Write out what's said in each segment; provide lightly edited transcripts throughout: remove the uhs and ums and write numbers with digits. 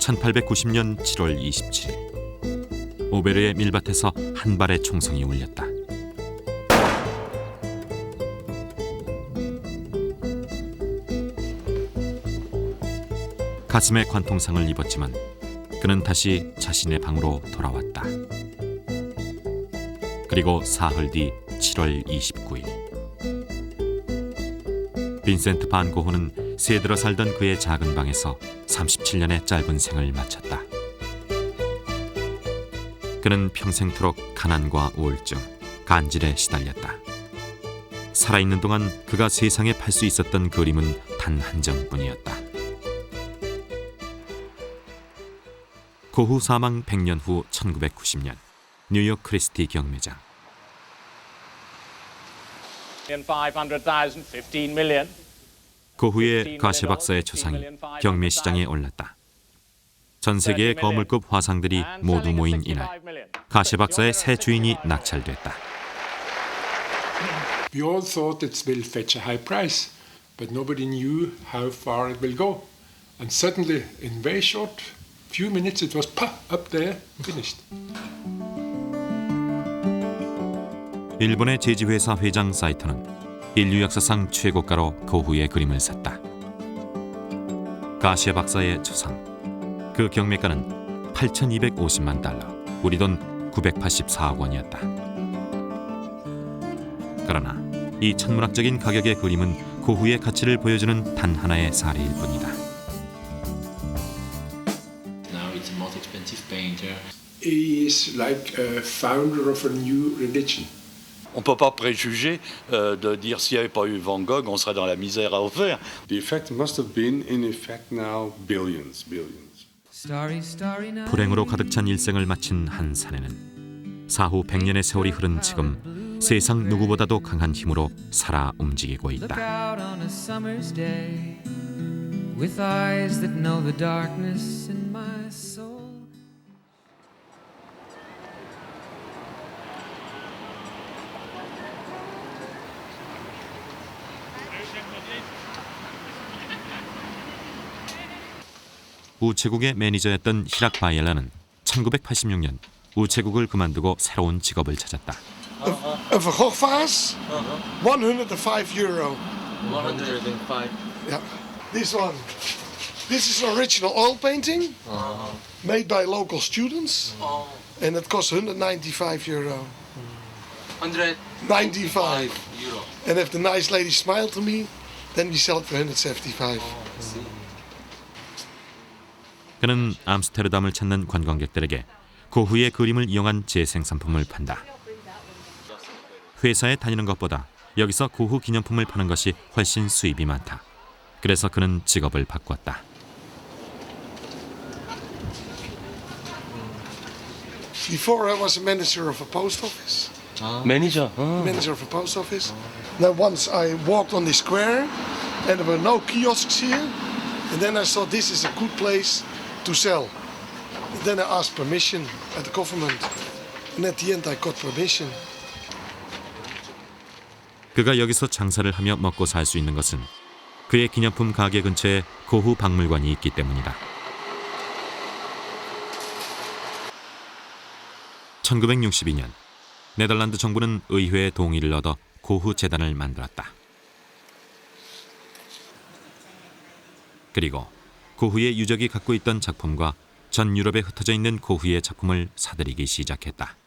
1890년 7월 27일 오베르의 밀밭에서 한 발의 총성이 울렸다. 가슴에 관통상을 입었지만 그는 다시 자신의 방으로 돌아왔다. 그리고 사흘 뒤 7월 29일 빈센트 반 고흐는 새들어 살던 그의 작은 방에서 37년의 짧은 생을 마쳤다. 그는 평생토록 가난과 우울증, 간질에 시달렸다. 살아있는 동안 그가 세상에 팔 수 있었던 그림은 단 한 장뿐이었다. 고흐 사망 100년 후 1990년 뉴욕 크리스티 경매장. 500,000, 15 million. 고흐의 가셰 박사의 초상이 경매시장에 올랐다. 전 세계의 거물급 화상들이 모두 모인 이날 가셰 박사의 새 주인이 낙찰됐다. We all thought it will fetch a high price, but nobody knew how far it will go. And suddenly, in very short few minutes, it was up there, finished. 일본의 제지회사 회장 사이토는 인류 역사상 최고가로 고흐의 그림을 샀다. 가시에 박사의 초상. 그 경매가는 8,250만 달러, 우리 돈 984억 원이었다. 그러나 이 천문학적인 가격의 그림은 고흐의 가치를 보여주는 단 하나의 사례일 뿐이다. Now it's the most expensive painter. He is like a founder of a new religion. On ne peut pas préjuger de dire s'il n'y avait pas eu Van Gogh, on serait dans la misère à offert. The effect must have been, in effect now, billions. 불행으로 가득 찬 일생을 마친 한 사내는 사후 100년의 세월이 흐른 지금 세상 누구보다도 강한 힘으로 살아 움직이고 있다. 우체국의 매니저였던 히락 바이엘라는 1986년 우체국을 그만두고 새로운 직업을 찾았다. Een Van Gogh vaas, 105 euro. 105. Yeah, this one. This is an original oil painting, made by local students, and it costs 195 euro. 195 euro. And if the nice lady smiled to me, then we sell it for 175. 그는 암스테르담을 찾는 관광객들에게 고흐의 그림을 이용한 재생산품을 판다. 회사에 다니는 것보다 여기서 고흐 기념품을 파는 것이 훨씬 수입이 많다. 그래서 그는 직업을 바꿨다. Before I was a manager of a post office. Manager. Manager of a post office. Now once I walked on the square and there were no kiosks here. And then I saw this is a good place to sell. And then I asked permission at the government. And at the end I got permission. 그가 여기서 장사를 하며 먹고 살 수 있는 것은 그의 기념품 가게 근처에 고흐 박물관이 있기 때문이다. 1962년 네덜란드 정부는 의회의 동의를 얻어 고흐 재단을 만들었다. 그리고 고흐의 유적이 갖고 있던 작품과 전 유럽에 흩어져 있는 고흐의 작품을 사들이기 시작했다.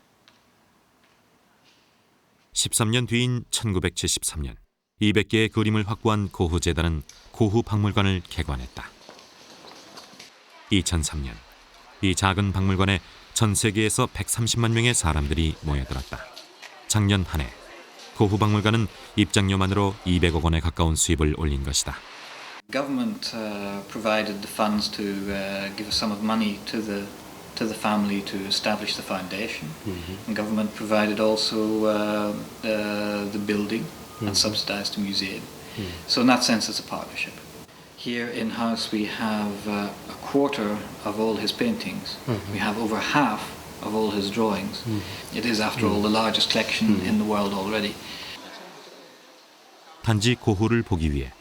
13년 뒤인 1973년 200개의 그림을 확보한 고흐 재단은 고흐 박물관을 개관했다. 2003년 이 작은 박물관에 전 세계에서 130만 명의 사람들이 모여들었다. 작년 한 해 고흐 박물관은 입장료만으로 200억 원에 가까운 수입을 올린 것이다. Government provided the funds to give a sum of money to the family to establish the foundation. And government provided also the building and subsidized the museum. So in that sense, it's a partnership. Here in-house we have a quarter of all his paintings. We have over half of all his drawings. It is, after all, the largest collection in the world already. 단지 고흐를 보기 위해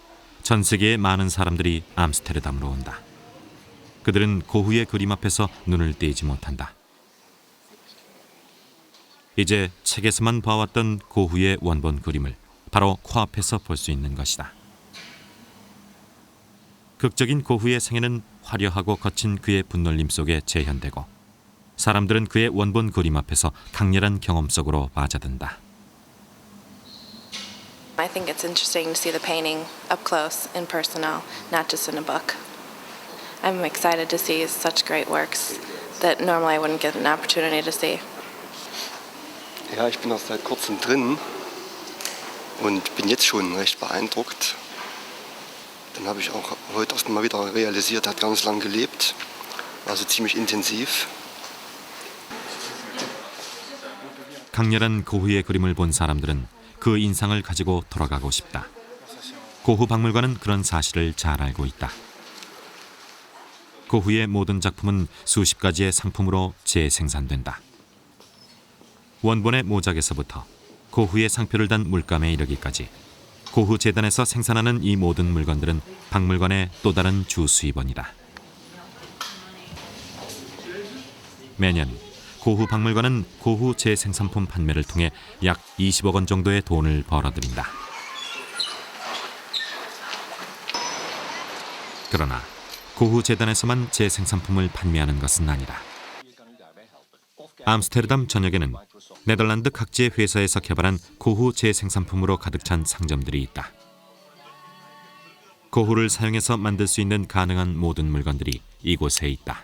전 세계의 많은 사람들이 암스테르담으로 온다. 그들은 고흐의 그림 앞에서 눈을 떼지 못한다. 이제 책에서만 봐왔던 고흐의 원본 그림을 바로 코앞에서 볼 수 있는 것이다. 극적인 고흐의 생애는 화려하고 거친 그의 분놀림 속에 재현되고 사람들은 그의 원본 그림 앞에서 강렬한 경험 속으로 빠져든다. I think it's interesting to see the painting up close, in personnel, not just in a book. I'm excited to see such great works that normally I wouldn't get an opportunity to see. Ja, ich bin auch seit kurzem drin und bin jetzt schon recht beeindruckt. Dann habe ich auch heute erst mal wieder realisiert, er hat ganz lang gelebt, war also ziemlich intensiv. 강렬한 고흐의 그림을 본 사람들은 그 인상을 가지고 돌아가고 싶다. 고흐 박물관은 그런 사실을 잘 알고 있다. 고흐의 모든 작품은 수십 가지의 상품으로 재생산된다. 원본의 모작에서부터 고흐의 상표를 단 물감에 이르기까지 고흐 재단에서 생산하는 이 모든 물건들은 박물관의 또 다른 주 수입원이다. 매년 고흐 박물관은 고흐 재생산품 판매를 통해 약 20억 원 정도의 돈을 벌어들인다. 그러나 고흐 재단에서만 재생산품을 판매하는 것은 아니다. 암스테르담 전역에는 네덜란드 각지의 회사에서 개발한 고흐 재생산품으로 가득 찬 상점들이 있다. 고흐를 사용해서 만들 수 있는 가능한 모든 물건들이 이곳에 있다.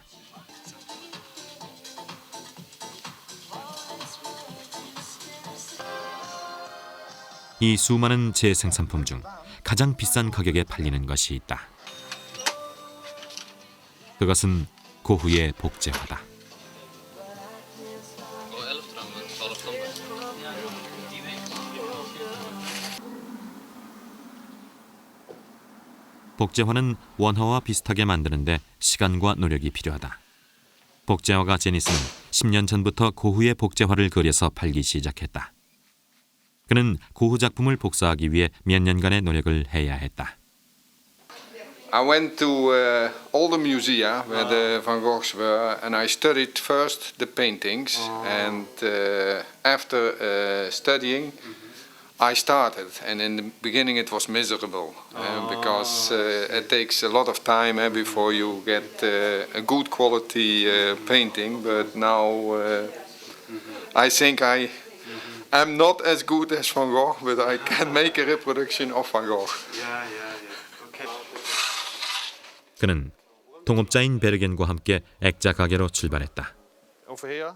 이 수많은 재생산품 중 가장 비싼 가격에 팔리는 것이 있다. 그것은 고흐의 복제화다. 복제화는 원화와 비슷하게 만드는데 시간과 노력이 필요하다. 복제화가 제니스는 10년 전부터 고흐의 복제화를 그려서 팔기 시작했다. 그는 고흐 작품을 복사하기 위해 몇 년간의 노력을 해야 했다. I went to all the musea where the Van Goghs were, and I studied first the paintings, and after studying, I started. And in the beginning, it was miserable because it takes a lot of time before you get a good quality painting. But now I think I'm not as good as Van Gogh, but I can make a reproduction of Van Gogh. 그는 동업자인 베르겐과 함께 액자 가게로 출발했다.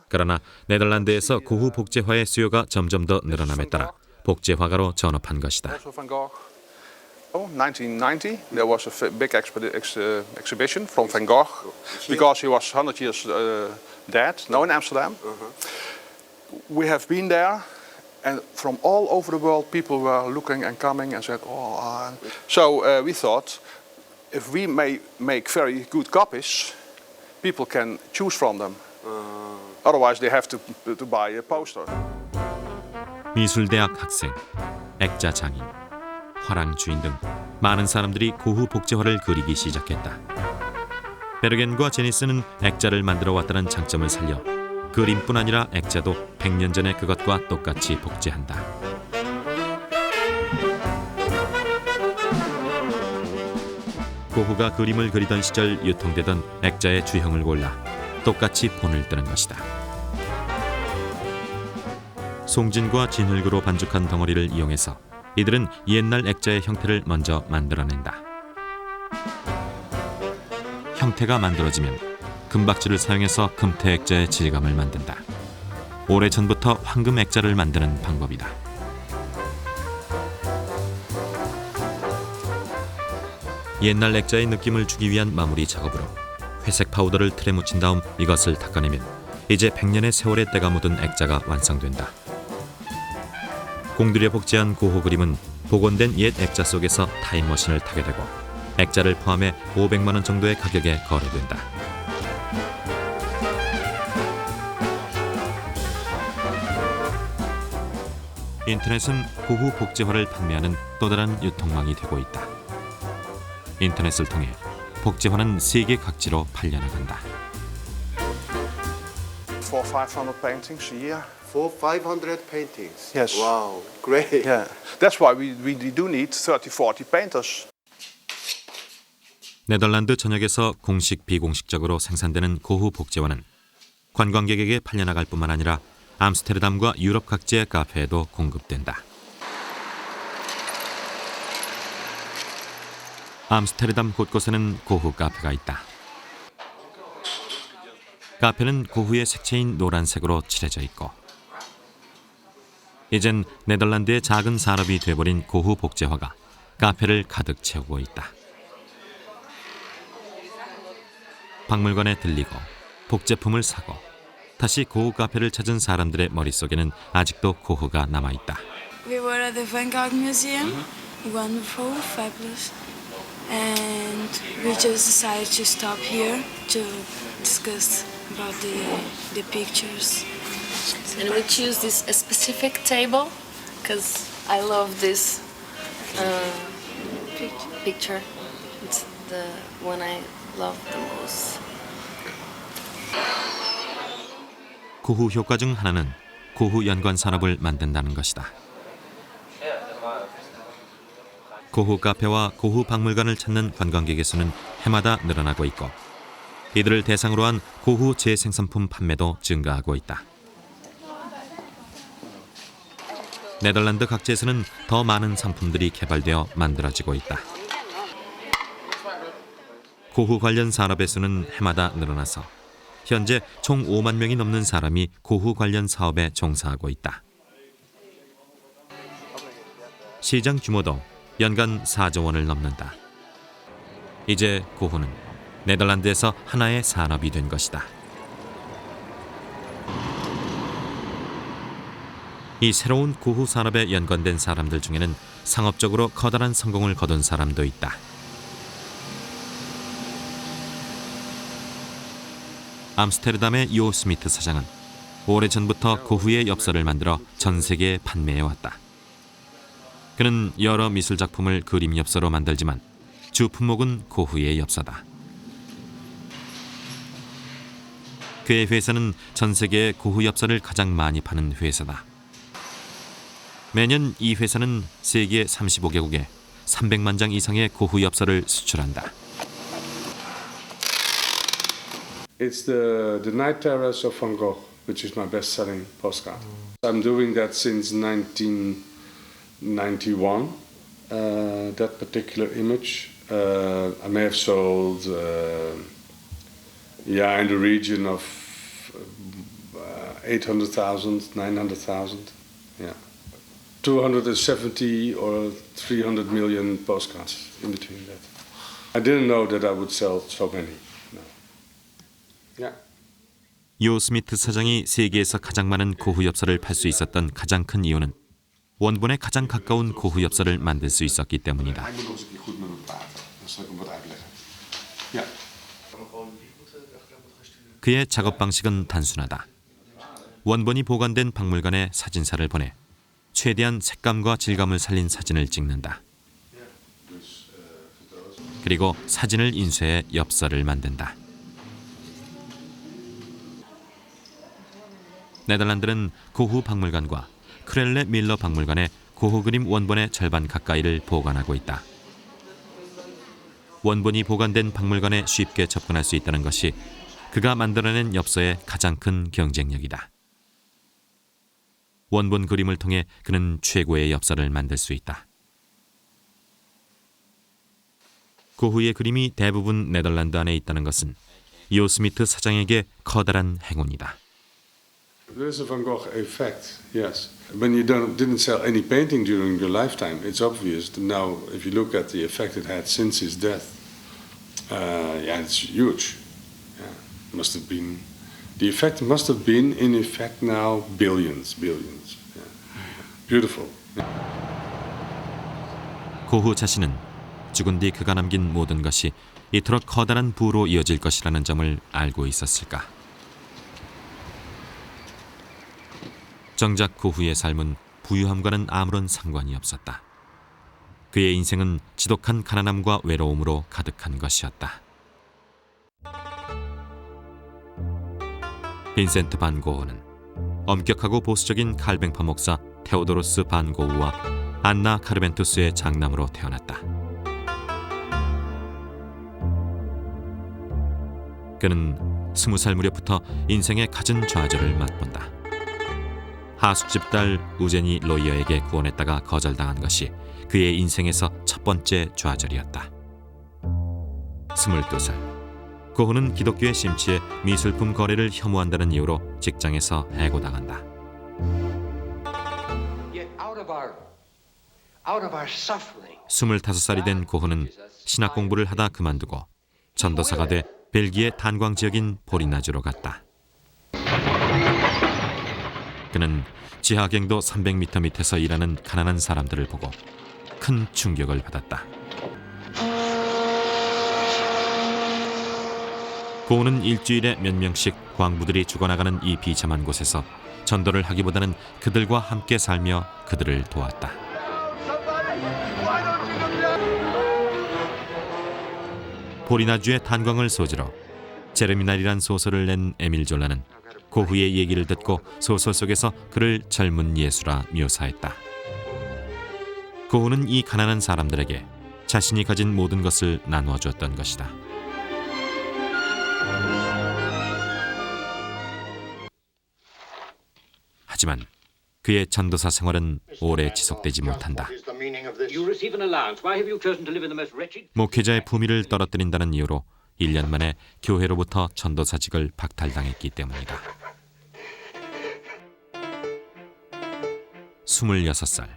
그러나 네덜란드에서 고흐 복제화의 수요가 점점 더 늘어남에 따라 복제화가로 전업한 것이다. 1990, there was a big exhibition from Van Gogh because he was 100 years dead. No, in Amsterdam. We have been there, and from all over the world, people were looking and coming and said, "Oh." So we thought, if we may make very good copies, people can choose from them. Otherwise, they have to buy a poster. 미술대학 학생, 액자 장인, 화랑 주인 등 많은 사람들이 고흐 복제화를 그리기 시작했다. 베르겐과 제니스는 액자를 만들어 왔다는 장점을 살려 그림뿐 아니라 액자도 100년 전의 그것과 똑같이 복제한다. 고흐가 그림을 그리던 시절 유통되던 액자의 주형을 골라 똑같이 본을 뜨는 것이다. 송진과 진흙으로 반죽한 덩어리를 이용해서 이들은 옛날 액자의 형태를 먼저 만들어낸다. 형태가 만들어지면 금박지를 사용해서 금태 액자의 질감을 만든다. 오래전부터 황금 액자를 만드는 방법이다. 옛날 액자의 느낌을 주기 위한 마무리 작업으로 회색 파우더를 틀에 묻힌 다음 이것을 닦아내면 이제 100년의 세월의 때가 묻은 액자가 완성된다. 공들여 복제한 고흐 그림은 복원된 옛 액자 속에서 타임머신을 타게 되고 액자를 포함해 500만 원 정도의 가격에 거래된다. 인터넷은 고흐 복제화를 판매하는 또 다른 유통망이 되고 있다. 인터넷을 통해 복제화는 세계 각지로 팔려나간다. 400-500 paintings a year. 400-500 paintings. Yes. Wow, great. Yeah, that's why we do need 30-40 painters. 네덜란드 전역에서 공식 비공식적으로 생산되는 고흐 복제화는 관광객에게 팔려나갈 뿐만 아니라 암스테르담과 유럽 각지의 카페에도 공급된다. 암스테르담 곳곳에는 고흐 카페가 있다. 카페는 고흐의 색채인 노란색으로 칠해져 있고 이젠 네덜란드의 작은 산업이 돼버린 고흐 복제화가 카페를 가득 채우고 있다. 박물관에 들리고 복제품을 사고 다시 고흐 카페를 찾은 사람들의 머릿속에는 아직도 고흐가 남아있다. We were at the Van Gogh Museum. Wonderful, fabulous. And we just decided to stop here to discuss about the pictures. And we choose this specific table because I love this picture. It's the one I love the most. 고흐 효과 중 하나는 고흐 연관 산업을 만든다는 것이다. 고흐 카페와 고흐 박물관을 찾는 관광객의 수는 해마다 늘어나고 있고 이들을 대상으로 한 고흐 재생산품 판매도 증가하고 있다. 네덜란드 각지에서는 더 많은 상품들이 개발되어 만들어지고 있다. 고흐 관련 산업의 수는 해마다 늘어나서 현재 총 5만 명이 넘는 사람이 고흐 관련 사업에 종사하고 있다. 시장 규모도 연간 4조 원을 넘는다. 이제 고흐는 네덜란드에서 하나의 산업이 된 것이다. 이 새로운 고흐 산업에 연관된 사람들 중에는 상업적으로 커다란 성공을 거둔 사람도 있다. 암스테르담의 요 스미트 사장은 오래전부터 고흐의 엽서를 만들어 전 세계에 판매해왔다. 그는 여러 미술 작품을 그림 엽서로 만들지만 주 품목은 고흐의 엽서다. 그의 회사는 전 세계에 고흐 엽서를 가장 많이 파는 회사다. 매년 이 회사는 세계 35개국에 300만 장 이상의 고흐 엽서를 수출한다. It's the Night Terrace of Van Gogh, which is my best-selling postcard. I'm doing that since 1991. That particular image, I may have sold, in the region of 800,000, 900,000, 270 or 300 million postcards in between that. I didn't know that I would sell so many. 요 스미트 사장이 세계에서 가장 많은 고흐 엽서를 팔 수 있었던 가장 큰 이유는 원본에 가장 가까운 고흐 엽서를 만들 수 있었기 때문이다. 그의 작업 방식은 단순하다. 원본이 보관된 박물관에 사진사를 보내 최대한 색감과 질감을 살린 사진을 찍는다. 그리고 사진을 인쇄해 엽서를 만든다. 네덜란드는 고흐 박물관과 크렐레 밀러 박물관에 고흐 그림 원본의 절반 가까이를 보관하고 있다. 원본이 보관된 박물관에 쉽게 접근할 수 있다는 것이 그가 만들어낸 엽서의 가장 큰 경쟁력이다. 원본 그림을 통해 그는 최고의 엽서를 만들 수 있다. 고흐의 그림이 대부분 네덜란드 안에 있다는 것은 요 스미트 사장에게 커다란 행운이다. There is a Van Gogh effect, yes. When you didn't sell any painting during your lifetime, it's obvious that now, if you look at the effect it had since his death, it's huge. Must have been, the effect must have been, in effect now, billions. Beautiful. 고흐 자신은 죽은 뒤 그가 남긴 모든 것이 이토록 커다란 부로 이어질 것이라는 점을 알고 있었을까? 정작 고흐의 삶은 부유함과는 아무런 상관이 없었다. 그의 인생은 지독한 가난함과 외로움으로 가득한 것이었다. 빈센트 반 고흐는 엄격하고 보수적인 칼뱅파 목사 테오도로스 반 고흐와 안나 카르벤투스의 장남으로 태어났다. 그는 20살 무렵부터 인생의 갖은 좌절을 맛본다. 하숙집 딸 우제니 로이어에게 구원했다가 거절당한 것이 그의 인생에서 첫 번째 좌절이었다. 22살, 고흐는 기독교의 심취에 미술품 거래를 혐오한다는 이유로 직장에서 해고당한다. 25살이 된 고흐는 신학 공부를 하다 그만두고 전도사가 돼 벨기에 탄광 지역인 보리나주로 갔다. 그는 지하경도 300m 밑에서 일하는 가난한 사람들을 보고 큰 충격을 받았다. 고흐는 일주일에 몇 명씩 광부들이 죽어나가는 이 비참한 곳에서 전도를 하기보다는 그들과 함께 살며 그들을 도왔다. 보리나주의 탄광을 소재로 제르미날이란 소설을 낸 에밀 졸라는 고흐의 얘기를 듣고 소설 속에서 그를 젊은 예수라 묘사했다. 고흐는 이 가난한 사람들에게 자신이 가진 모든 것을 나누어 주었던 것이다. 하지만 그의 전도사 생활은 오래 지속되지 못한다. 목회자의 품위를 떨어뜨린다는 이유로 1년 만에 교회로부터 전도사직을 박탈당했기 때문이다. 26살,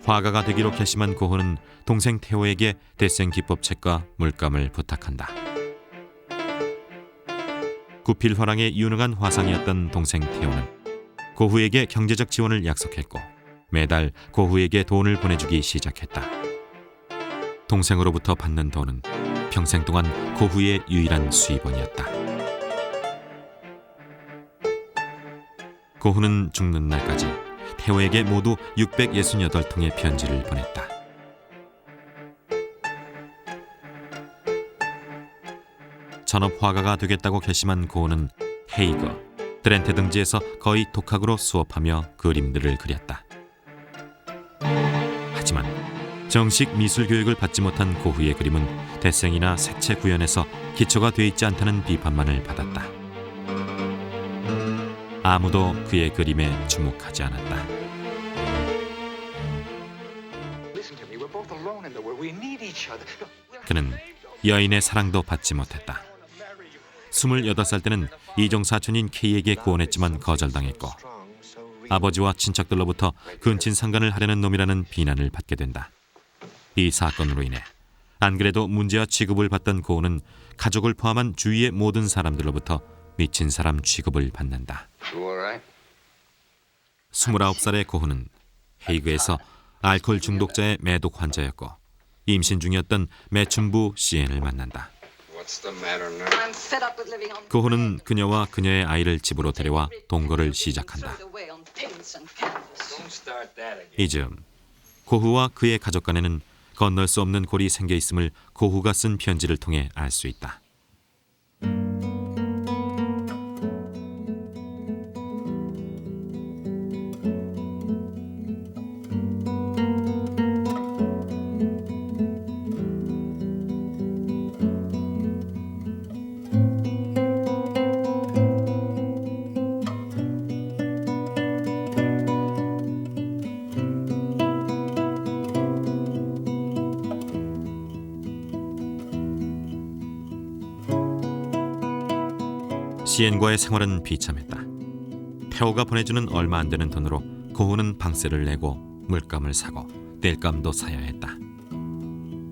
화가가 되기로 결심한 고흐는 동생 테오에게 대생 기법책과 물감을 부탁한다. 구필화랑의 유능한 화상이었던 동생 테오는 고흐에게 경제적 지원을 약속했고 매달 고흐에게 돈을 보내주기 시작했다. 동생으로부터 받는 돈은 평생 동안 고흐의 유일한 수입원이었다. 고흐는 죽는 날까지 테오에게 모두 668통의 편지를 보냈다. 전업 화가가 되겠다고 결심한 고흐는 헤이거, 드렌테 등지에서 거의 독학으로 수업하며 그림들을 그렸다. 하지만 정식 미술 교육을 받지 못한 고흐의 그림은 대생이나 색채 구현에서 기초가 돼 있지 않다는 비판만을 받았다. 아무도 그의 그림에 주목하지 않았다. 그는 여인의 사랑도 받지 못했다. 28살 때는 이종 사촌인 K에게 구원했지만 거절당했고 아버지와 친척들로부터 근친 상간을 하려는 놈이라는 비난을 받게 된다. 이 사건으로 인해 안 그래도 문제와 취급을 받던 고흐는 가족을 포함한 주위의 모든 사람들로부터 미친 사람 취급을 받는다. 29살의 고흐는 헤이그에서 알코올 중독자의 매독 환자였고 임신 중이었던 매춘부 시엔을 만난다. 고흐는 그녀와 그녀의 아이를 집으로 데려와 동거를 시작한다. 이 즈음 고흐와 그의 가족 간에는 건널 수 없는 골이 생겨 있음을 고흐가 쓴 편지를 통해 알 수 있다. 시엔과의 생활은 비참했다. 테오가 보내주는 얼마 안 되는 돈으로 고흐는 방세를 내고 물감을 사고 땔감도 사야 했다.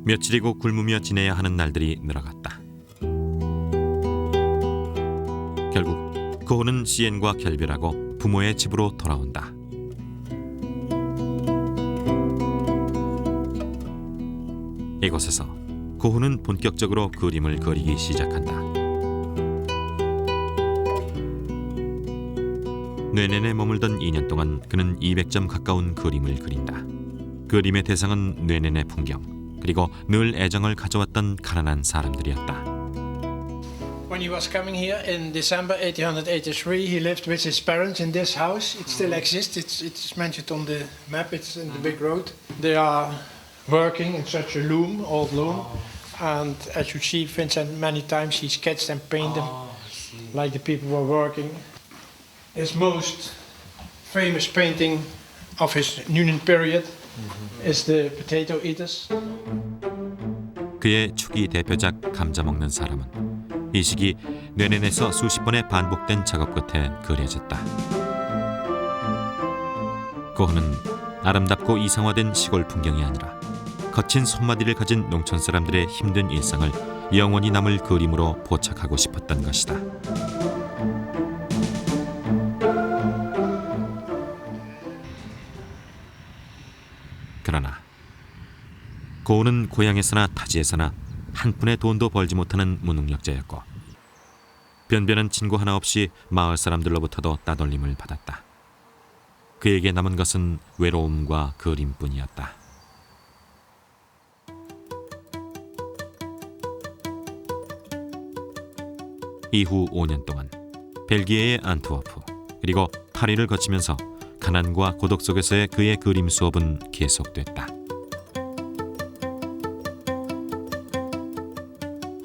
며칠이고 굶으며 지내야 하는 날들이 늘어갔다. 결국 고흐는 시엔과 결별하고 부모의 집으로 돌아온다. 이곳에서 고흐는 본격적으로 그림을 그리기 시작한다. 뇌넨에 머물던 2년 동안 그는 200점 가까운 그림을 그린다. 그림의 대상은 뇌넨의 풍경, 그리고 늘 애정을 가져왔던 가난한 사람들이었다. When he was coming here in December 1883, he lived with his parents in this house. It still exists. It's mentioned on the map. It's in the big road. They are working in such a loom, old loom. And as you see, Vincent, many times he sketched and painted them like the people were working. His most famous painting of his Union period is the Potato Eaters. 그의 초기 대표작 감자 먹는 사람은 이 시기 뇌넷에서 수십 번의 반복된 작업 끝에 그려졌다. 고흐는 아름답고 이상화된 시골 풍경이 아니라 거친 손마디를 가진 농촌 사람들의 힘든 일상을 영원히 남을 그림으로 포착하고 싶었던 것이다. 그러나 고흐는 고향에서나 타지에서나 한 푼의 돈도 벌지 못하는 무능력자였고 변변한 친구 하나 없이 마을 사람들로부터도 따돌림을 받았다. 그에게 남은 것은 외로움과 그림뿐이었다. 이후 5년 동안 벨기에의 안트워프 그리고 파리를 거치면서 가난과 고독 속에서의 그의 그림 수업은 계속됐다.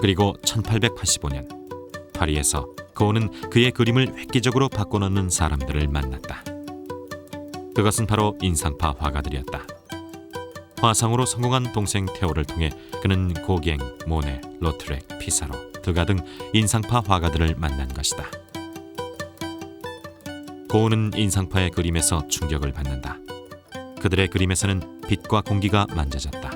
그리고 1885년 파리에서 고흐는 그의 그림을 획기적으로 바꿔놓는 사람들을 만났다. 그것은 바로 인상파 화가들이었다. 화상으로 성공한 동생 테오를 통해 그는 고갱, 모네, 로트렉, 피사로, 드가 등 인상파 화가들을 만난 것이다. 고흐는 인상파의 그림에서 충격을 받는다. 그들의 그림에서는 빛과 공기가 만져졌다.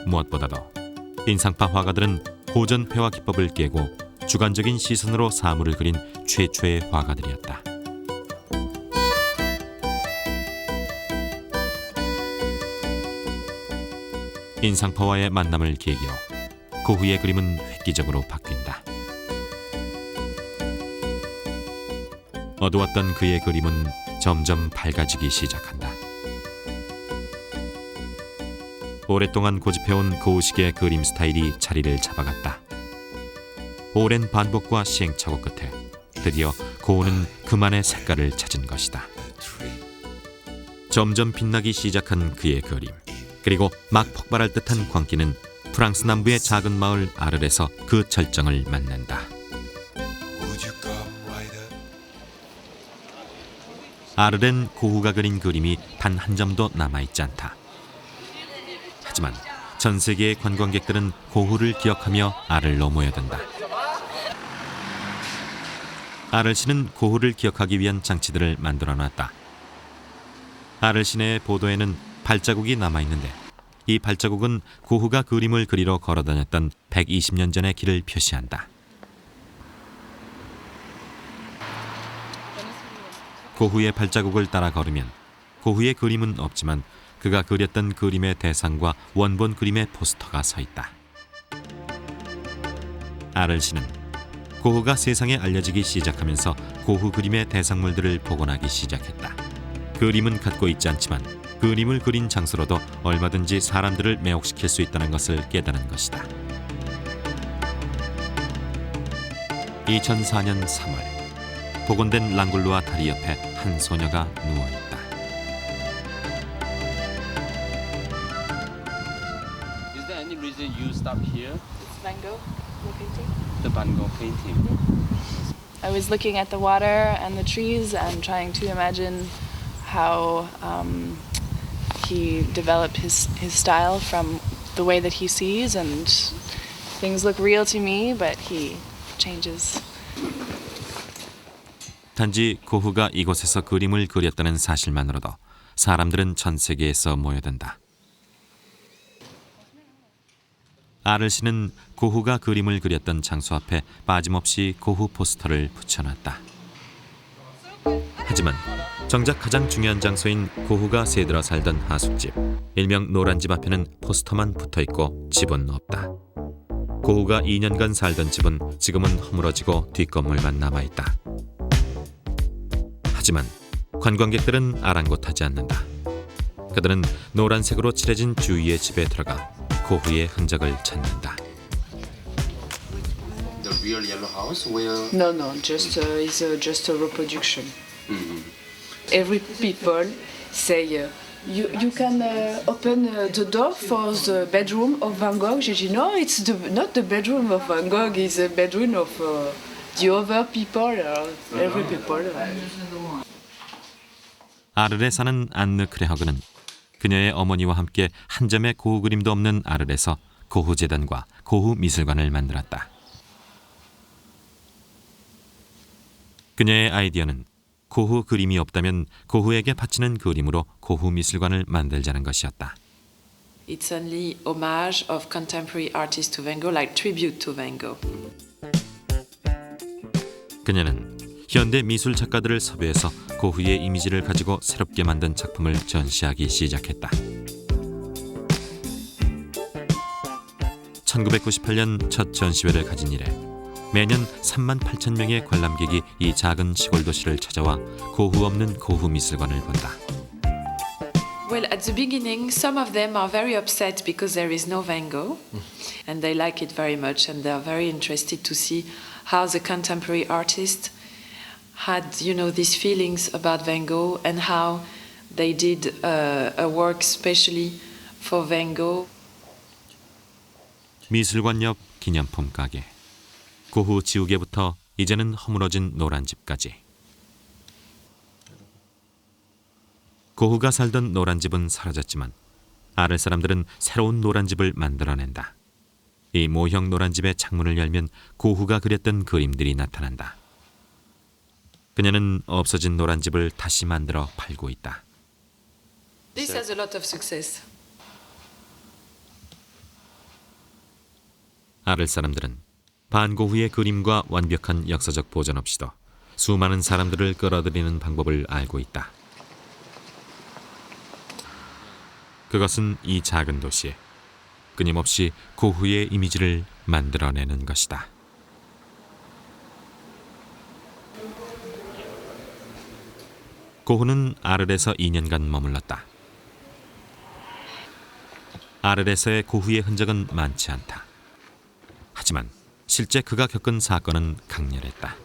무엇보다도 인상파 화가들은 고전 회화 기법을 깨고 주관적인 시선으로 사물을 그린 최초의 화가들이었다. 인상파와의 만남을 계기로 고흐의 그림은 획기적으로 바뀐다. 어두웠던 그의 그림은 점점 밝아지기 시작한다. 오랫동안 고집해온 고흐식의 그림 스타일이 자리를 잡아갔다. 오랜 반복과 시행착오 끝에 드디어 고흐는 그만의 색깔을 찾은 것이다. 점점 빛나기 시작한 그의 그림, 그리고 막 폭발할 듯한 광기는 프랑스 남부의 작은 마을 아르에서 그 절정을 만난다. 아르엔 고흐가 그린 그림이 단 한 점도 남아있지 않다. 하지만 전 세계의 관광객들은 고흐를 기억하며 아르로 모여든다. 아르시는 고흐를 기억하기 위한 장치들을 만들어놨다. 아르 시내의 보도에는 발자국이 남아있는데 이 발자국은 고흐가 그림을 그리러 걸어다녔던 120년 전의 길을 표시한다. 고흐의 발자국을 따라 걸으면 고흐의 그림은 없지만 그가 그렸던 그림의 대상과 원본 그림의 포스터가 서 있다. 아르 시는 고흐가 세상에 알려지기 시작하면서 고흐 그림의 대상물들을 복원하기 시작했다. 그림은 갖고 있지 않지만 그림을 그린 장소로도 얼마든지 사람들을 매혹시킬 수 있다는 것을 깨달은 것이다. 2004년 3월 복원된 랑굴루아 다리 옆에 한 소녀가 누워있다. Is there any reason you stopped here? It's Van Gogh, the painting. The Van Gogh painting. I was looking at the water and the trees and trying to imagine how he developed his style from the way that he sees, and things look real to me, but he changes. 단지 고흐가 이곳에서 그림을 그렸다는 사실만으로도 사람들은 전 세계에서 모여든다. 아르 시는 고흐가 그림을 그렸던 장소 앞에 빠짐없이 고흐 포스터를 붙여놨다. 하지만 정작 가장 중요한 장소인 고흐가 새들어 살던 하숙집, 일명 노란집 앞에는 포스터만 붙어있고 집은 없다. 고흐가 2년간 살던 집은 지금은 허물어지고 뒷건물만 남아있다. 하지만 관광객들은 아랑곳하지 않는다. 그들은 노란색으로 칠해진 주위의 집에 들어가 고흐의 흔적을 찾는다. real yellow house where? No, just it's just a reproduction. Mhm. Every people say you can open the door for the bedroom of Van Gogh. Je dis no, it's not the bedroom of Van Gogh. It's the bedroom of the other people. Every people. 아르레 사는 안느 크레허그는 그녀의 어머니와 함께 한 점의 고흐 그림도 없는 아르레서 고흐 재단과 고흐 미술관을 만들었다. 그녀의 아이디어는 고흐 그림이 없다면 고흐에게 바치는 그림으로 고흐 미술관을 만들자는 것이었다. It's only homage of contemporary artists to Van Gogh, like tribute to Van Gogh. 그녀는 현대 미술 작가들을 섭외해서 고흐의 이미지를 가지고 새롭게 만든 작품을 전시하기 시작했다. 1998년 첫 전시회를 가진 이래 매년 3만 8천 명의 관람객이 이 작은 시골 도시를 찾아와 고흐 없는 고흐 미술관을 본다. Well, at the beginning, some of them are very upset because there is no Van Gogh, and they like it very much, and they are very interested to see how the contemporary artists had, these feelings about Van Gogh and how they did a work specially for Van Gogh. 미술관 옆 기념품 가게, 고흐 지우개부터 이제는 허물어진 노란 집까지. 고흐가 살던 노란 집은 사라졌지만 아르 사람들은 새로운 노란 집을 만들어낸다. 이 모형 노란 집의 창문을 열면 고흐가 그렸던 그림들이 나타난다. 그녀는 없어진 노란 집을 다시 만들어 팔고 있다. This has a lot of success. 아르 사람들은 반고흐의 그림과 완벽한 역사적 보존 없이도 수많은 사람들을 끌어들이는 방법을 알고 있다. 그것은 이 작은 도시에 끊임없이 고흐의 이미지를 만들어내는 것이다. 고흐는 아르레서 2년간 머물렀다. 아르레서의 고흐의 흔적은 많지 않다. 하지만 실제 그가 겪은 사건은 강렬했다.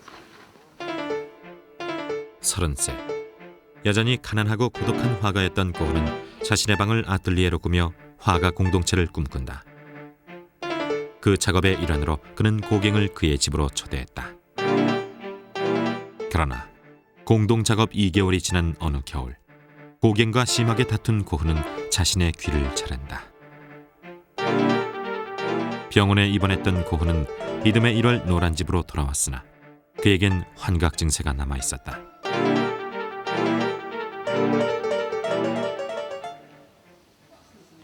30세, 여전히 가난하고 고독한 화가였던 고흐는 자신의 방을 아틀리에로 꾸며 화가 공동체를 꿈꾼다. 그 작업의 일환으로 그는 고갱을 그의 집으로 초대했다. 그러나 공동작업 2개월이 지난 어느 겨울, 고갱과 심하게 다툰 고흐는 자신의 귀를 자른다. 병원에 입원했던 고흐는 이듬해 1월 노란 집으로 돌아왔으나 그에겐 환각 증세가 남아 있었다.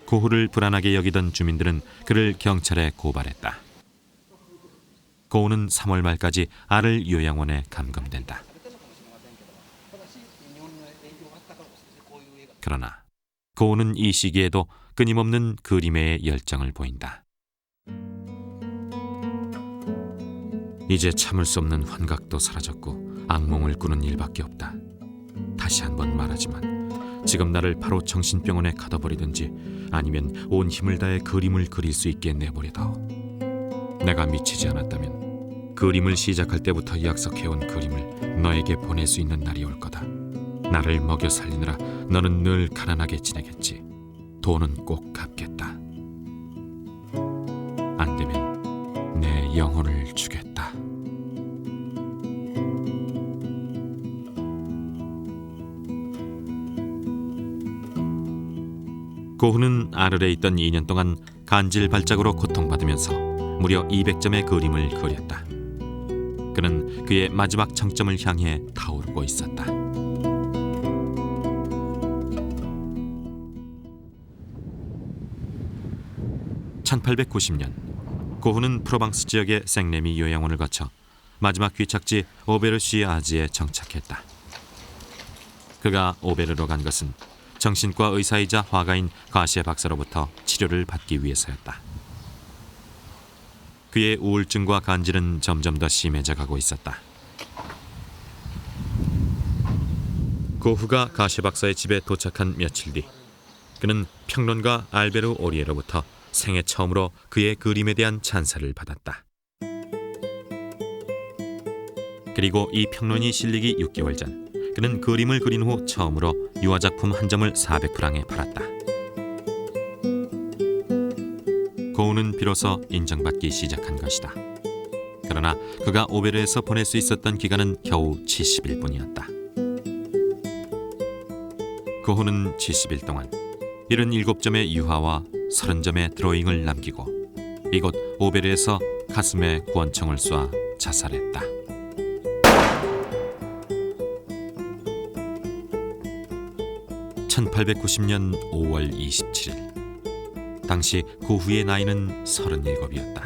고흐를 불안하게 여기던 주민들은 그를 경찰에 고발했다. 고흐는 3월 말까지 아를 요양원에 감금된다. 그러나 고흐는 이 시기에도 끊임없는 그림에 열정을 보인다. 이제 참을 수 없는 환각도 사라졌고 악몽을 꾸는 일밖에 없다. 다시 한번 말하지만 지금 나를 바로 정신병원에 가둬버리든지 아니면 온 힘을 다해 그림을 그릴 수 있게 내버려다오. 내가 미치지 않았다면 그림을 시작할 때부터 약속해온 그림을 너에게 보낼 수 있는 날이 올 거다. 나를 먹여 살리느라 너는 늘 가난하게 지내겠지. 돈은 꼭 갚겠다. 안 되면 내 영혼을 주겠다. 고흐는 아르레에 있던 2년 동안 간질 발작으로 고통받으면서 무려 200점의 그림을 그렸다. 그는 그의 마지막 정점을 향해 타오르고 있었다. (1890년) 고흐는 프로방스 지역의 생레미 요양원을 거쳐 마지막 귀착지 오베르시아즈에 정착했다. 그가 오베르로 간 것은 정신과 의사이자 화가인 가시에 박사로부터 치료를 받기 위해서였다. 그의 우울증과 간질은 점점 더 심해져 가고 있었다. 고흐가 가시 박사의 집에 도착한 며칠 뒤, 그는 평론가 알베르 오리에로부터 생애 처음으로 그의 그림에 대한 찬사를 받았다. 그리고 이 평론이 실리기 6개월 전 그는 그림을 그린 후 처음으로 유화작품 한 점을 400프랑에 팔았다. 고흐는 비로소 인정받기 시작한 것이다. 그러나 그가 오베르에서 보낼 수 있었던 기간은 겨우 70일 뿐이었다. 고흐는 70일 동안 77점의 유화와 30점의 드로잉을 남기고 이곳 오베르에서 가슴에 구원총을 쏴 자살했다. (1890년 5월 27일) 당시 고흐의 나이는 37이었다.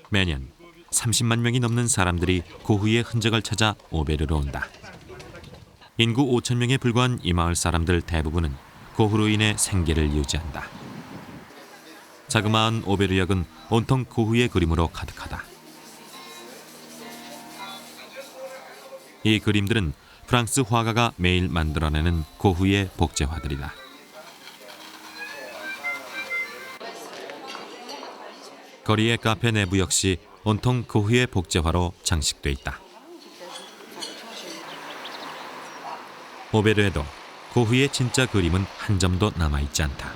매년 30만 명이 넘는 사람들이 고흐의 흔적을 찾아 오베르로 온다. 인구 5천 명에 불과한 이 마을 사람들 대부분은 고흐로 인해 생계를 유지한다. 자그마한 오베르역은 온통 고흐의 그림으로 가득하다. 이 그림들은 프랑스 화가가 매일 만들어내는 고흐의 복제화들이다. 거리의 카페 내부 역시 온통 고흐의 복제화로 장식돼 있다. 오베르에도 고흐의 진짜 그림은 한 점도 남아있지 않다.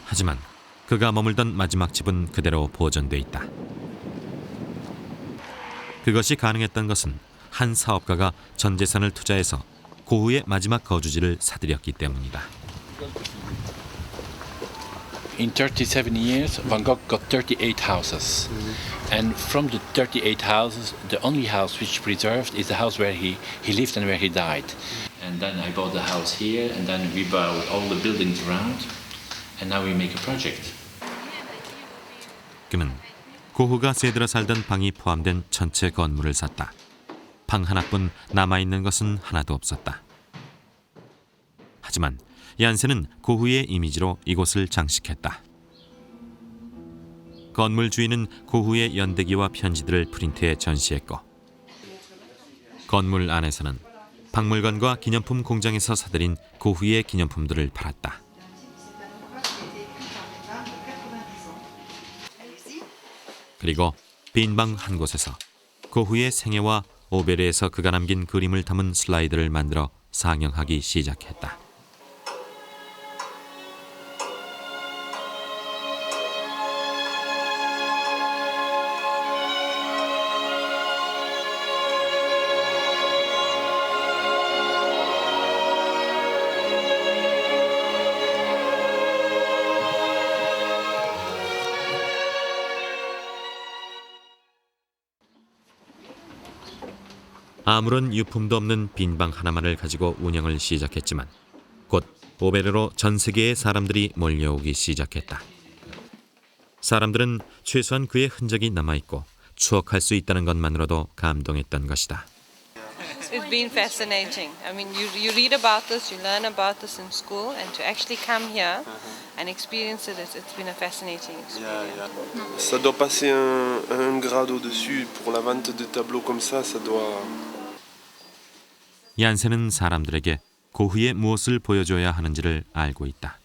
하지만 그가 머물던 마지막 집은 그대로 보존돼 있다. 그것이 가능했던 것은 한 사업가가 전 재산을 투자해서 고흐의 마지막 거주지를 사들였기 때문이다. In 37 years, Van Gogh got 38 houses. And from the 38 houses, the only house which preserved is the house where he lived and where he died. And then I bought the house here, and then we bought all the buildings around, and now we make a project. 그는 고흐가 새들어 살던 방이 포함된 전체 건물을 샀다. 방 하나뿐 남아있는 것은 하나도 없었다. 하지만 얀센은 고흐의 이미지로 이곳을 장식했다. 건물 주인은 고흐의 연대기와 편지들을 프린트해 전시했고 건물 안에서는 박물관과 기념품 공장에서 사들인 고흐의 기념품들을 팔았다. 그리고 빈 방 한 곳에서 고흐의 생애와 오베르에서 그가 남긴 그림을 담은 슬라이드를 만들어 상영하기 시작했다. 아무런 유품도 없는 빈 방 하나만을 가지고 운영을 시작했지만 곧 오베르로 전 세계의 사람들이 몰려오기 시작했다. 사람들은 최소한 그의 흔적이 남아있고 추억할 수 있다는 것만으로도 감동했던 것이다. It's been fascinating. I mean, you read about this, you learn about this in school, and to actually come here and experience it, it's been a fascinating experience. Ça doit passer un grade au-dessus pour la vente de tableaux comme ça doit. 얀센은 사람들에게 고흐의 무엇을 보여줘야 하는지를 알고 있다.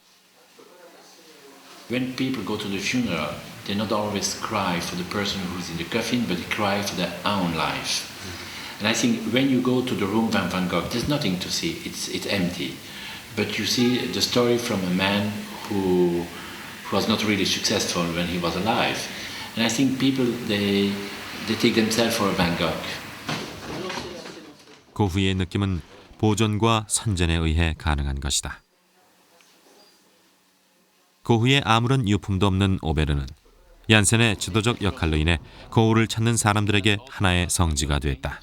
When people go to the funeral, they not always cry for the person who's in the coffin, but they cry for their own life. And I think when you go to the room of Van Gogh, there's nothing to see. It's empty. But you see the story from a man who was not really successful when he was alive. And I think people, they take themselves for a Van Gogh. 고흐의 느낌은 보존과 선전에 의해 가능한 것이다. 고흐의 아무런 유품도 없는 오베르는 얀센의 지도적 역할로 인해 고흐를 찾는 사람들에게 하나의 성지가 됐다.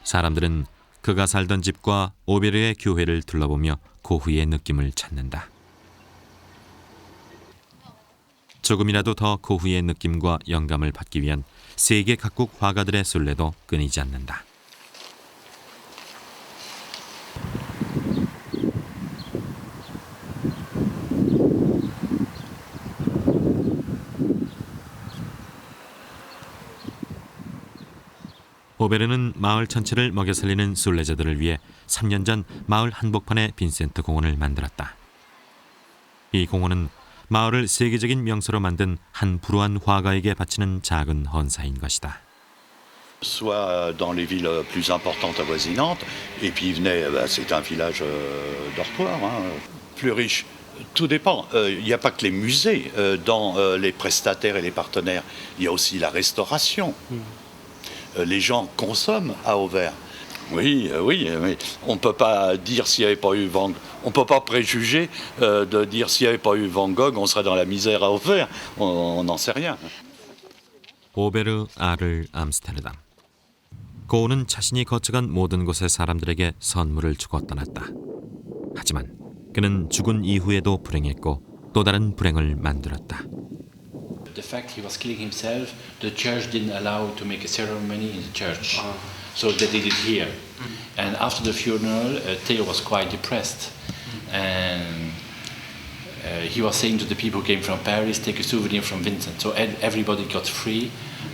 사람들은 그가 살던 집과 오베르의 교회를 둘러보며 고흐의 느낌을 찾는다. 조금이라도 더 고흐의 느낌과 영감을 받기 위한 세계 각국 화가들의 순례도 끊이지 않는다. 오베르는 마을 전체를 먹여 살리는 순례자들을 위해 3년 전 마을 한복판에 빈센트 공원을 만들었다. 이 공원은 마을을 세계적인 명소로 만든 한 불우한 화가에게 바치는 작은 헌사인 것이다. Soit dans les villes plus importantes avoisinantes, et puis il venait, c'est un village dortoir, plus riche. Tout dépend. Il n'y a pas que les musées. Dans les prestataires et les partenaires, il y a aussi la restauration. Les gens consomment à Auvers. Oui, mais on ne peut pas dire s'il n'y avait pas eu Van Gogh. On ne peut pas préjuger de dire s'il n'y avait pas eu Van Gogh, on serait dans la misère à Auvers. On n'en sait rien. 오베르 아를 암스테르담. 고우는 자신이 거쳐간 모든 곳의 사람들에게 선물을 주고 떠났다. 하지만 그는 죽은 이후에도 불행했고 또 다른 불행을 만들었다. The fact he was killing himself, the church didn't allow to make a ceremony in the church, so they did it here. And after the funeral, Theo was quite depressed, and he was saying to the people who came from Paris, take a souvenir from Vincent. So everybody got free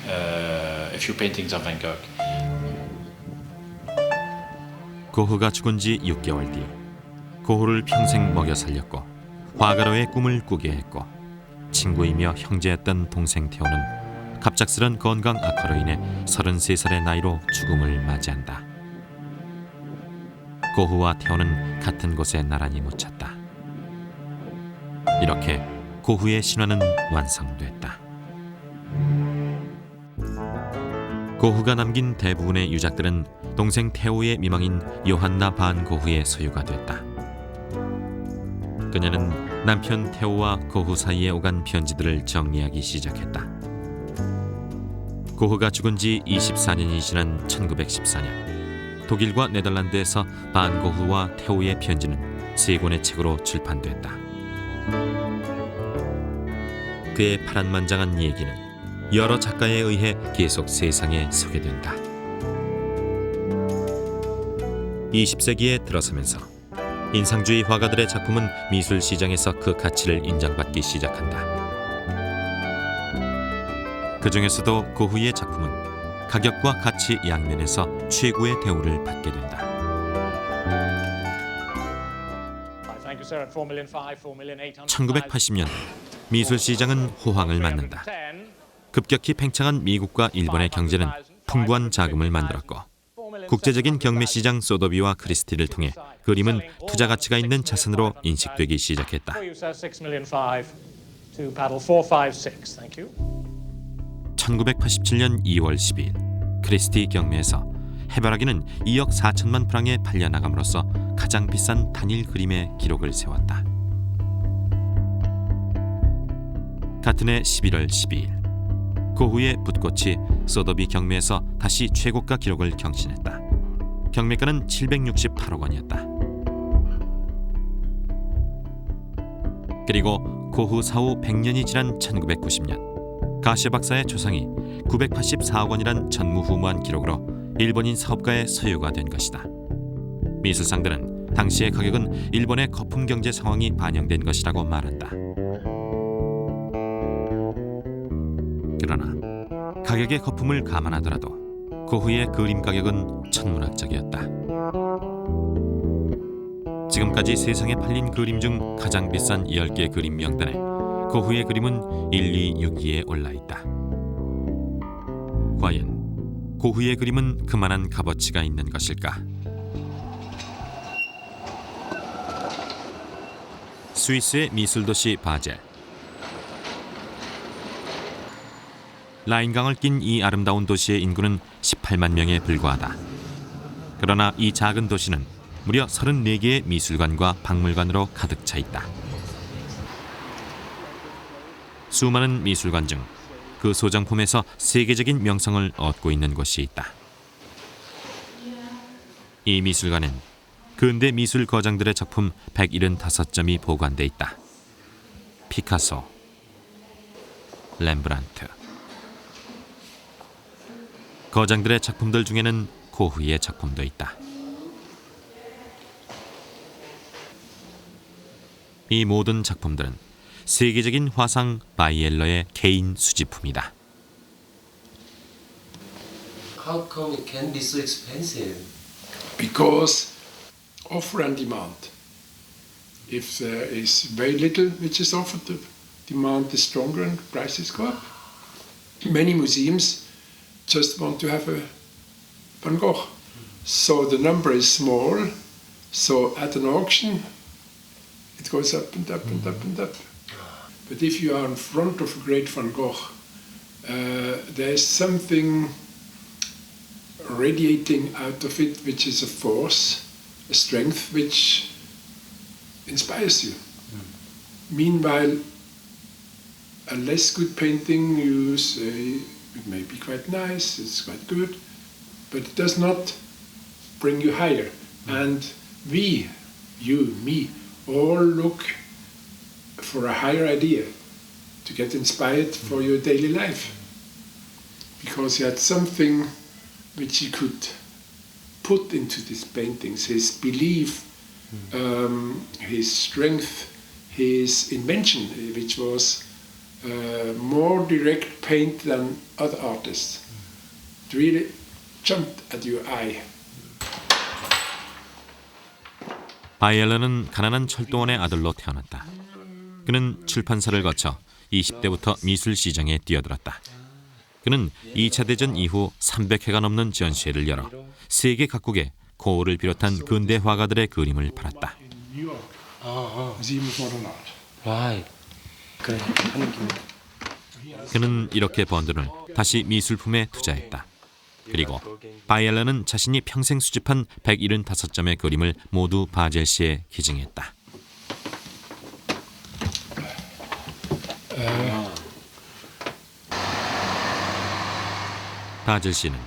a few paintings of Van Gogh. 고흐가 죽은 지 6개월 뒤 고흐를 평생 먹여 살렸고 화가로의 꿈을 꾸게 했고 친구이며 형제였던 동생 태호는 갑작스런 건강 악화로 인해 33살의 나이로 죽음을 맞이한다. 고흐와 태호는 같은 곳에 나란히 묻혔다. 이렇게 고흐의 신화는 완성됐다. 고흐가 남긴 대부분의 유작들은 동생 태호의 미망인 요한나 반 고흐의 소유가 됐다. 그녀는 남편 태호와 고흐 사이에 오간 편지들을 정리하기 시작했다. 고흐가 죽은 지 24년이 지난 1914년 독일과 네덜란드에서 반 고흐와 태호의 편지는 3권의 책으로 출판됐다. 그의 파란만장한 얘기는 여러 작가에 의해 계속 세상에 소개된다. 20세기에 들어서면서 인상주의 화가들의 작품은 미술 시장에서 그 가치를 인정받기 시작한다. 그 중에서도 고흐의 작품은 가격과 가치 양면에서 최고의 대우를 받게 된다. 1980년 미술 시장은 호황을 맞는다. 급격히 팽창한 미국과 일본의 경제는 풍부한 자금을 만들었고 국제적인 경매 시장 소더비와 크리스티를 통해 그림은 투자 가치가 있는 자산으로 인식되기 시작했다. 1987년 2월 12일 크리스티 경매에서 해바라기는 2억 4천만 프랑에 팔려나감으로써 가장 비싼 단일 그림의 기록을 세웠다. 같은 해 11월 12일 고흐의 붓꽃이 소더비 경매에서 다시 최고가 기록을 경신했다. 경매가는 768억 원이었다. 그리고 고흐 사후 100년이 지난 1990년 가시아 박사의 초상이 984억 원이란 전무후무한 기록으로 일본인 사업가의 소유가 된 것이다. 미술상들은 당시의 가격은 일본의 거품 경제 상황이 반영된 것이라고 말한다. 그러나 가격의 거품을 감안하더라도 고흐의 그림 가격은 천문학적이었다. 지금까지 세상에 팔린 그림 중 가장 비싼 10개 그림 명단에 고흐의 그림은 1, 2, 6위에 올라있다. 과연 고흐의 그림은 그만한 값어치가 있는 것일까? 스위스의 미술도시 바젤. 라인강을 낀 이 아름다운 도시의 인구는 18만 명에 불과하다. 그러나 이 작은 도시는 무려 34개의 미술관과 박물관으로 가득 차 있다. 수많은 미술관 중 그 소장품에서 세계적인 명성을 얻고 있는 곳이 있다. 이 미술관엔 근대 미술 거장들의 작품 175점이 보관돼 있다. 피카소, 렘브란트. 거장들의 작품들 중에는 고흐의 작품도 있다. 이 모든 작품들은 세계적인 화상 바이엘러의 개인 수집품이다. How come it can be so expensive? Because offer and demand. If there is very little which is offered, the demand is stronger and prices go up. Many museums just want to have a Van Gogh. So the number is small, so at an auction it goes up and up and up and up. But if you are in front of a great Van Gogh, there's something radiating out of it which is a force, a strength which inspires you. Meanwhile, a less good painting, you say it may be quite nice, it's quite good, but it does not bring you higher. And we, you, me, all look for a higher idea to get inspired for your daily life. Because he had something which he could put into these paintings, his belief, his strength, his invention, which was more direct paint than other artists. It really jumped at your eye. 바이엘런은 가난한 철도원의 아들로 태어났다. 그는 출판사를 거쳐 20대부터 미술 시장에 뛰어들었다. 그는 2차 대전 이후 300회가 넘는 전시회를 열어 세계 각국의 고흐를 비롯한 근대 화가들의 그림을 팔았다. 그는 이렇게 번 돈을 다시 미술품에 투자했다. 그리고 바이엘런은 자신이 평생 수집한 175점의 그림을 모두 바젤 씨에 기증했다. 바젤 씨는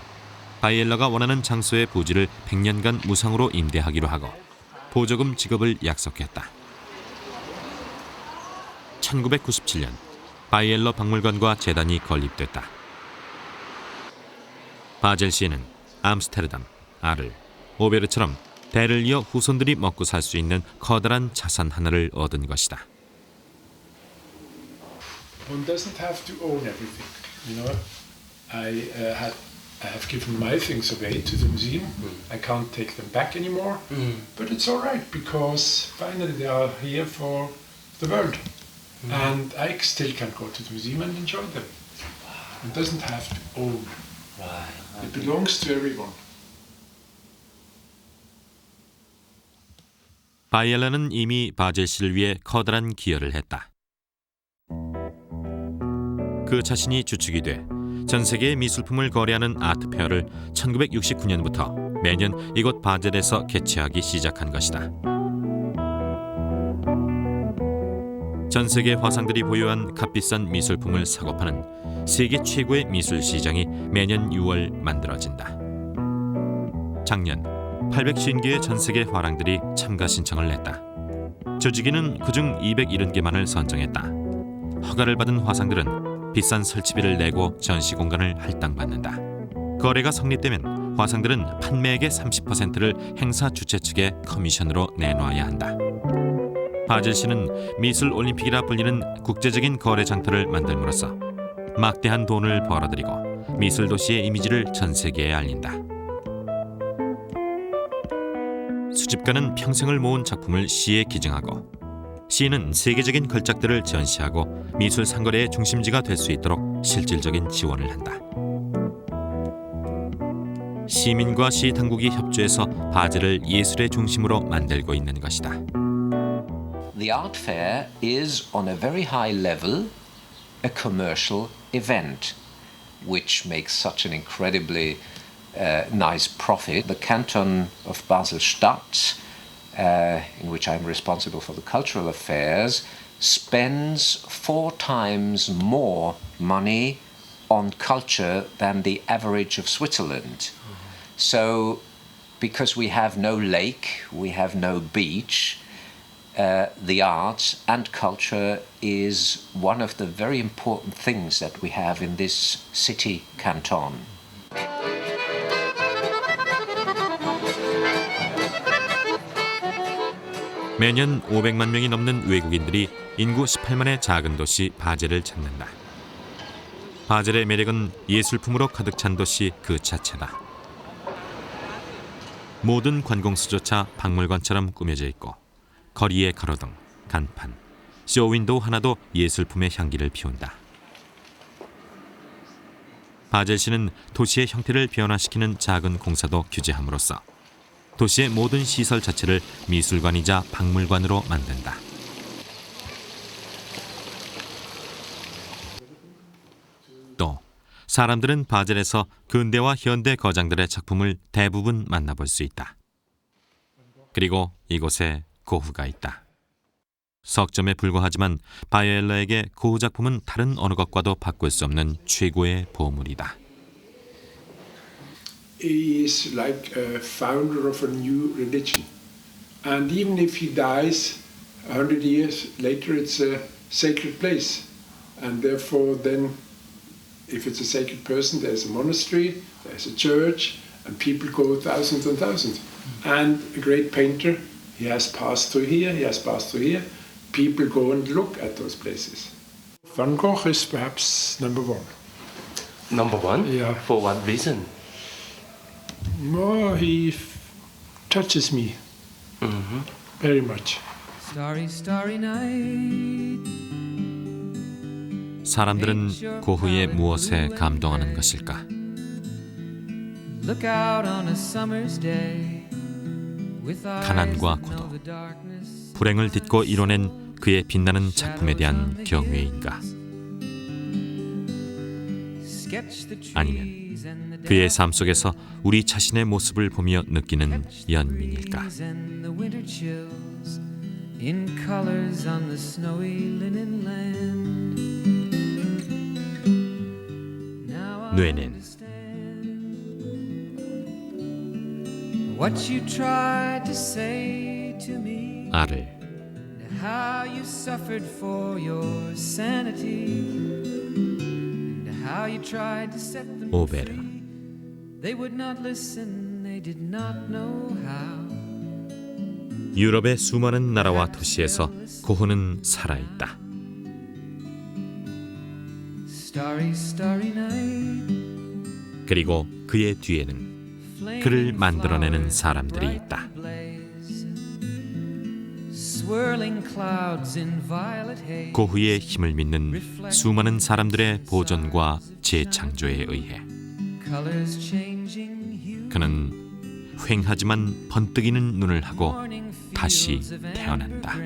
바이엘러가 원하는 장소의 부지를 100년간 무상으로 임대하기로 하고 보조금 지급을 약속했다. 1997년 바이엘러 박물관과 재단이 건립됐다. 바젤 씨는 암스테르담, 아를, 오베르처럼 대를 이어 후손들이 먹고 살 수 있는 커다란 자산 하나를 얻은 것이다. One doesn't have to own everything, you know. I have given my things away to the museum. I can't take them back anymore, but it's all right because finally they are here for the world, and I still can go to the museum and enjoy them. One doesn't have to own. It belongs to everyone. 바이엘런은 이미 바젤 씨를 위해 커다란 기여를 했다. 그 자신이 주축이 돼 전 세계의 미술품을 거래하는 아트페어를 1969년부터 매년 이곳 바젤에서 개최하기 시작한 것이다. 전 세계 화상들이 보유한 값비싼 미술품을 사고 파는 세계 최고의 미술 시장이 매년 6월 만들어진다. 작년 850개의 전 세계 화랑들이 참가 신청을 냈다. 조직위는 그중 270개만을 선정했다. 허가를 받은 화상들은 비싼 설치비를 내고 전시 공간을 할당받는다. 거래가 성립되면 화상들은 판매액의 30%를 행사 주최 측에 커미션으로 내놓아야 한다. 바젤 씨는 미술 올림픽이라 불리는 국제적인 거래 장터를 만들므로써 막대한 돈을 벌어들이고 미술 도시의 이미지를 전 세계에 알린다. 수집가는 평생을 모은 작품을 시에 기증하고 시는 세계적인 걸작들을 전시하고 미술 상거래의 중심지가 될 수 있도록 실질적인 지원을 한다. 시민과 시 당국이 협조해서 바젤을 예술의 중심으로 만들고 있는 것이다. The art fair is on a very high level a commercial event, which makes such an incredibly nice profit. The canton of Basel-Stadt, in which I'm responsible for the cultural affairs, spends 4 times more money on culture than the average of Switzerland. So, because we have no lake, we have no beach, the arts and culture is one of the very important things that we have in this city canton. 매년 500만 명이 넘는 외국인들이 인구 18만의 작은 도시 바젤을 찾는다. 바젤의 매력은 예술품으로 가득 찬 도시 그 자체다. 모든 관공서조차 박물관처럼 꾸며져 있고 거리의 가로등, 간판, 쇼윈도우 하나도 예술품의 향기를 피운다. 바젤시는 도시의 형태를 변화시키는 작은 공사도 규제함으로써 도시의 모든 시설 자체를 미술관이자 박물관으로 만든다. 또 사람들은 바젤에서 근대와 현대 거장들의 작품을 대부분 만나볼 수 있다. 그리고 이곳에 고흐가 있다. 석점에 불과하지만 바이엘러에게 고흐 작품은 다른 어느 것과도 바꿀 수 없는 최고의 보물이다. He is like a founder of a new religion. And even if he dies 100 years later, it's a sacred place. And therefore then, if it's a sacred person, there's a monastery, there's a church, and people go thousands and thousands. And a great painter, he has passed through here, he has passed through here. People go and look at those places. Van Gogh is perhaps number one. Number one? Yeah. For what reason? Oh, he touches me very much. Starry, starry night. 사람들은 고흐의 무엇에 감동하는 것일까? Look out on a summer's day. 가난과 고독, 불행을 딛고 이뤄낸 그의 빛나는 작품에 대한 경외인가? 아니면 그의 삶 속에서 우리 자신의 모습을 보며 느끼는 연민일까? 뇌는 What you tried to say to me, 알을, how you suffered for your sanity, and how you tried to set them 오베르, free. They would not listen, they did not know how. 유럽의 수많은 나라와 도시에서 고흐는 살아있다. Starry, starry night. 그리고 그의 뒤에는 그를 만들어내는 사람들이 있다. 고흐의 힘을 믿는 수많은 사람들의 보존과 재창조에 의해 그는 휑하지만 번뜩이는 눈을 하고 다시 태어난다.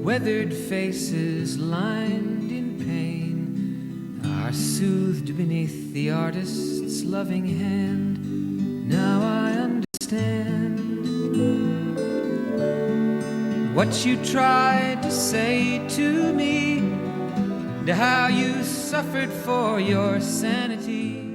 Weathered faces lined in pain are soothed beneath the artist's loving hand. Now I understand what you tried to say to me, and how you suffered for your sanity.